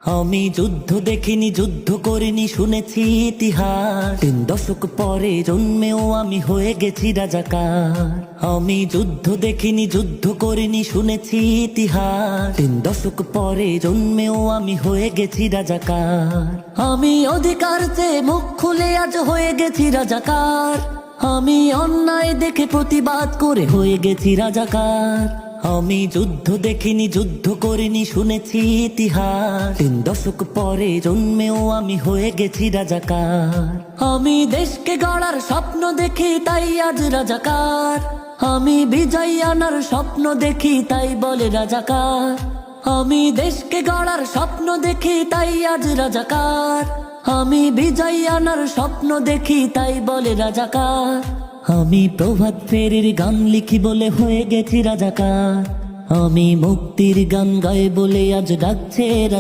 আমি যুদ্ধ দেখিনি, যুদ্ধ করিনি, শুনেছি ইতিহাস। 3 দশক পরে জন্মেও আমি হয়ে গেছি রাজাকার। আমি যুদ্ধ দেখিনি, যুদ্ধ করিনি, শুনেছি ইতিহাস। 3 দশক পরে জন্মেও আমি হয়ে গেছি রাজাকার। আমি অধিকার চেয়ে মুখ খুলে আজ হয়ে গেছি রাজাকার। আমি অন্যায় দেখে প্রতিবাদ করে হয়ে গেছি রাজাকার। আমি যুদ্ধ দেখিনি, যুদ্ধ করিনি, শুনেছি ইতিহাস। 3 দশক পরে জন্মেও আমি হয়ে গেছি রাজাকার। আমি দেশকে গড়ার স্বপ্ন দেখি, তাই আজ রাজাকার। আমি বিজয় আনার স্বপ্ন দেখি, তাই বলে রাজাকার। আমি দেশকে গড়ার স্বপ্ন দেখি, তাই আজ রাজাকার। আমি বিজয় আনার স্বপ্ন দেখি, তাই বলে রাজাকার। আমি প্রভাত ফেরির গান লিখি বলে হয়ে গেছি রাজাকার। আমি মুক্তির গান গাই বলে আজ ডাকছে রাজা।